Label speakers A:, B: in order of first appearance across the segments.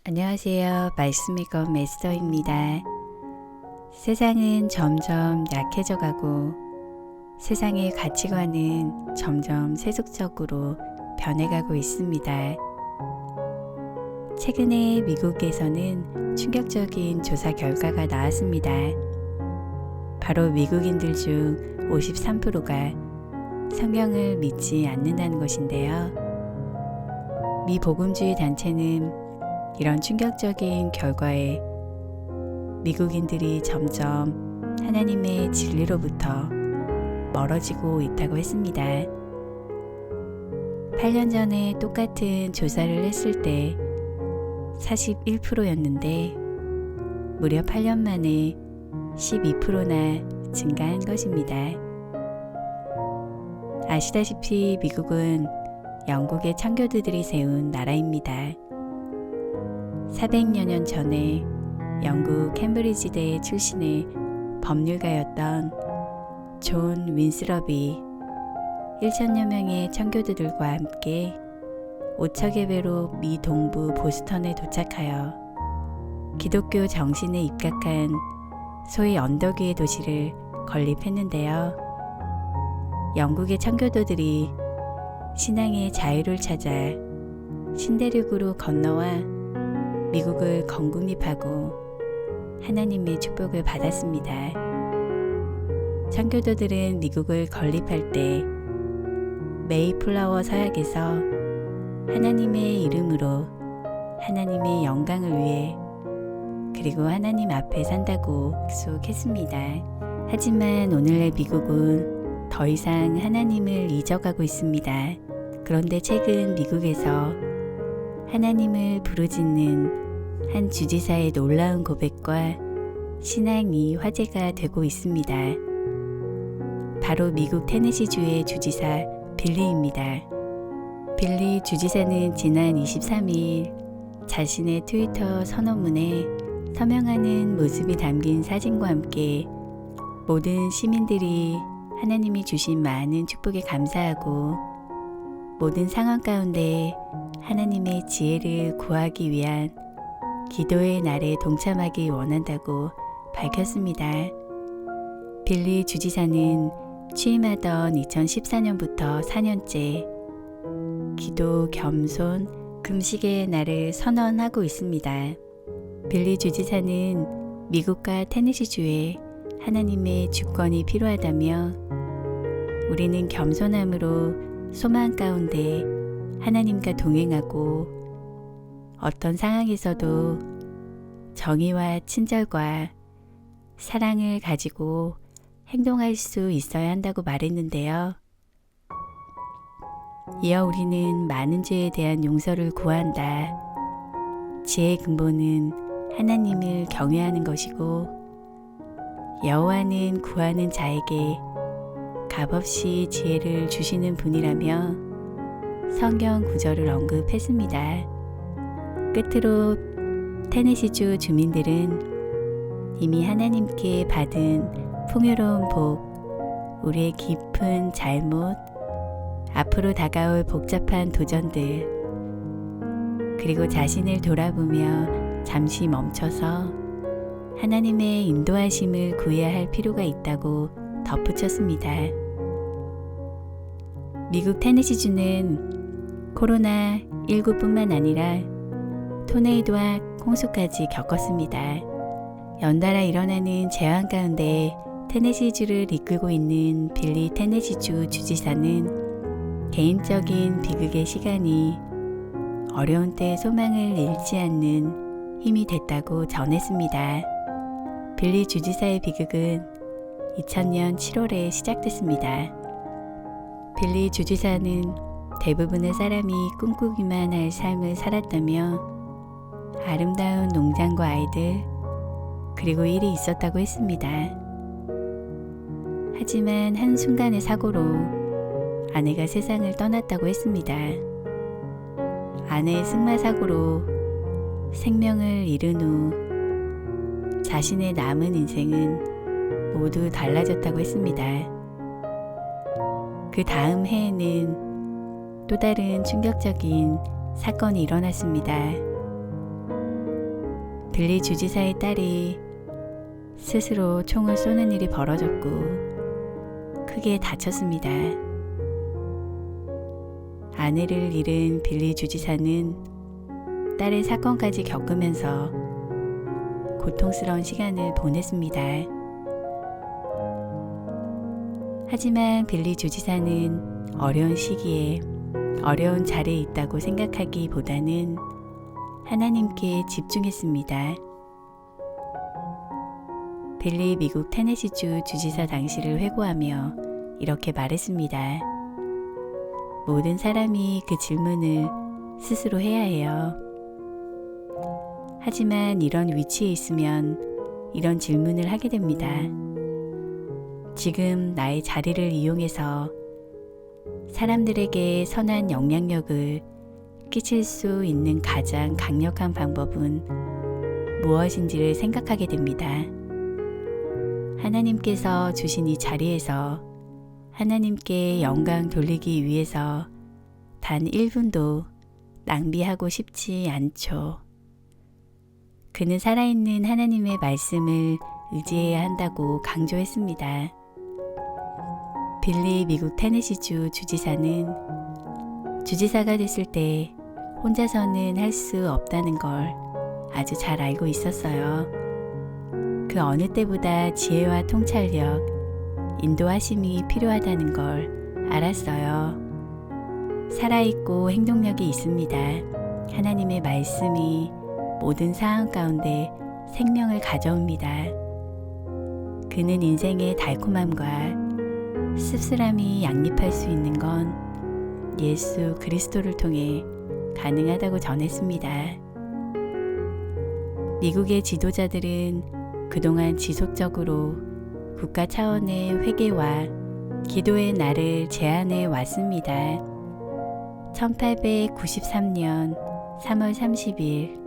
A: 안녕하세요. 말씀이건 메스터입니다. 세상은 점점 약해져 가고 세상의 가치관은 점점 세속적으로 변해가고 있습니다. 최근에 미국에서는 충격적인 조사 결과가 나왔습니다. 바로 미국인들 중 53%가 성경을 믿지 않는다는 것인데요. 미 복음주의 단체는 이런 충격적인 결과에 미국인들이 점점 하나님의 진리로부터 멀어지고 있다고 했습니다. 8년 전에 똑같은 조사를 했을 때 41%였는데 무려 8년 만에 12%나 증가한 것입니다. 아시다시피 미국은 영국의 창교도들이 세운 나라입니다. 400여 년 전에 영국 캠브리지대 출신의 법률가였던 존 윈스럽이 1천여 명의 청교도들과 함께 5척의 배로 미 동부 보스턴에 도착하여 기독교 정신에 입각한 소위 언덕 위의 도시를 건립했는데요. 영국의 청교도들이 신앙의 자유를 찾아 신대륙으로 건너와 미국을 건국립하고 하나님의 축복을 받았습니다. 청교도들은 미국을 건립할 때 메이플라워 서약에서 하나님의 이름으로 하나님의 영광을 위해 그리고 하나님 앞에 산다고 약속했습니다. 하지만 오늘날 미국은 더 이상 하나님을 잊어가고 있습니다. 그런데 최근 미국에서 하나님을 부르짖는 한 주지사의 놀라운 고백과 신앙이 화제가 되고 있습니다. 바로 미국 테네시주의 주지사 빌리입니다. 빌리 주지사는 지난 23일 자신의 트위터 선언문에 서명하는 모습이 담긴 사진과 함께 모든 시민들이 하나님이 주신 많은 축복에 감사하고 모든 상황 가운데 하나님의 지혜를 구하기 위한 기도의 날에 동참하기 원한다고 밝혔습니다. 빌리 주지사는 취임하던 2014년부터 4년째 기도, 겸손, 금식의 날을 선언하고 있습니다. 빌리 주지사는 미국과 테네시주에 하나님의 주권이 필요하다며 우리는 겸손함으로 소망 가운데 하나님과 동행하고 어떤 상황에서도 정의와 친절과 사랑을 가지고 행동할 수 있어야 한다고 말했는데요. 이어 우리는 많은 죄에 대한 용서를 구한다. 지혜의 근본은 하나님을 경외하는 것이고 여호와는 구하는 자에게 값없이 지혜를 주시는 분이라며 성경 구절을 언급했습니다. 끝으로 테네시주 주민들은 이미 하나님께 받은 풍요로운 복, 우리의 깊은 잘못, 앞으로 다가올 복잡한 도전들, 그리고 자신을 돌아보며 잠시 멈춰서 하나님의 인도하심을 구해야 할 필요가 있다고 덧붙였습니다. 미국 테네시주는 코로나19뿐만 아니라 토네이도와 홍수까지 겪었습니다. 연달아 일어나는 재앙 가운데 테네시주를 이끌고 있는 빌리 테네시주 주지사는 개인적인 비극의 시간이 어려운 때 소망을 잃지 않는 힘이 됐다고 전했습니다. 빌리 주지사의 비극은 2000년 7월에 시작됐습니다. 빌리 주지사는 대부분의 사람이 꿈꾸기만 할 삶을 살았다며 아름다운 농장과 아이들 그리고 일이 있었다고 했습니다. 하지만 한순간의 사고로 아내가 세상을 떠났다고 했습니다. 아내의 승마 사고로 생명을 잃은 후 자신의 남은 인생은 모두 달라졌다고 했습니다. 그 다음 해에는 또 다른 충격적인 사건이 일어났습니다. 빌리 주지사의 딸이 스스로 총을 쏘는 일이 벌어졌고 크게 다쳤습니다. 아내를 잃은 빌리 주지사는 딸의 사건까지 겪으면서 고통스러운 시간을 보냈습니다. 하지만 빌리 주지사는 어려운 시기에 어려운 자리에 있다고 생각하기보다는 하나님께 집중했습니다. 빌리 미국 테네시주 주지사 당시를 회고하며 이렇게 말했습니다. 모든 사람이 그 질문을 스스로 해야 해요. 하지만 이런 위치에 있으면 이런 질문을 하게 됩니다. 지금 나의 자리를 이용해서 사람들에게 선한 영향력을 끼칠 수 있는 가장 강력한 방법은 무엇인지를 생각하게 됩니다. 하나님께서 주신 이 자리에서 하나님께 영광 돌리기 위해서 단 1분도 낭비하고 싶지 않죠. 그는 살아있는 하나님의 말씀을 의지해야 한다고 강조했습니다. 빌리 미국 테네시주 주지사는 주지사가 됐을 때 혼자서는 할 수 없다는 걸 아주 잘 알고 있었어요. 그 어느 때보다 지혜와 통찰력, 인도하심이 필요하다는 걸 알았어요. 살아있고 행동력이 있습니다. 하나님의 말씀이 모든 상황 가운데 생명을 가져옵니다. 그는 인생의 달콤함과 씁쓸함이 양립할 수 있는 건 예수 그리스도를 통해 가능하다고 전했습니다. 미국의 지도자들은 그동안 지속적으로 국가 차원의 회개와 기도의 날을 제안해 왔습니다. 1893년 3월 30일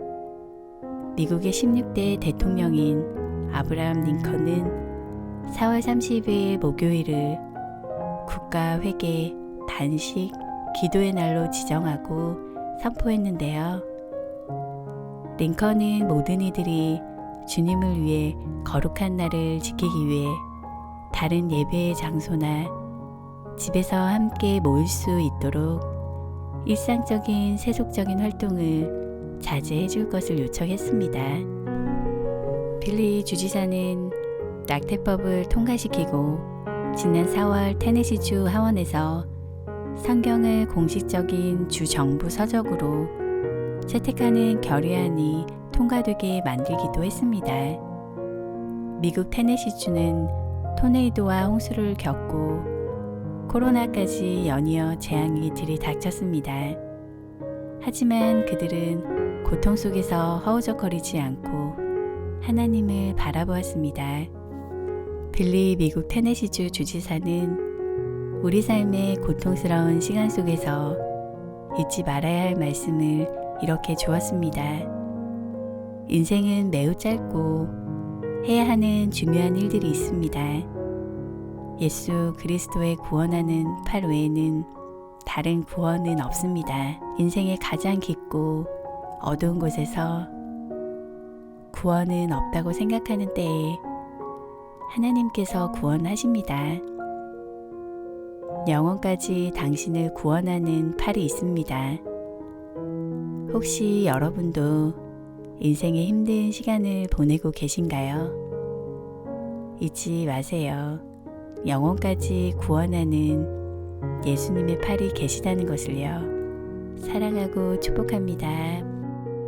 A: 미국의 16대 대통령인 아브라함 링컨은 4월 30일 목요일을 국가 회개, 단식, 기도의 날로 지정하고 선포했는데요. 링컨은 모든 이들이 주님을 위해 거룩한 날을 지키기 위해 다른 예배의 장소나 집에서 함께 모일 수 있도록 일상적인 세속적인 활동을 자제해 줄 것을 요청했습니다. 빌리 주지사는 낙태법을 통과시키고 지난 4월 테네시주 하원에서 성경을 공식적인 주 정부 서적으로 채택하는 결의안이 통과되게 만들기도 했습니다. 미국 테네시주는 토네이도와 홍수를 겪고 코로나까지 연이어 재앙이 들이닥쳤습니다. 하지만 그들은 고통 속에서 허우적거리지 않고 하나님을 바라보았습니다. 빌리 미국 테네시주 주지사는 우리 삶의 고통스러운 시간 속에서 잊지 말아야 할 말씀을 이렇게 주었습니다. 인생은 매우 짧고 해야 하는 중요한 일들이 있습니다. 예수 그리스도의 구원하는 팔 외에는 다른 구원은 없습니다. 인생의 가장 깊고 어두운 곳에서 구원은 없다고 생각하는 때에 하나님께서 구원하십니다. 영원까지 당신을 구원하는 팔이 있습니다. 혹시 여러분도 인생의 힘든 시간을 보내고 계신가요? 잊지 마세요. 영원까지 구원하는 예수님의 팔이 계시다는 것을요. 사랑하고 축복합니다.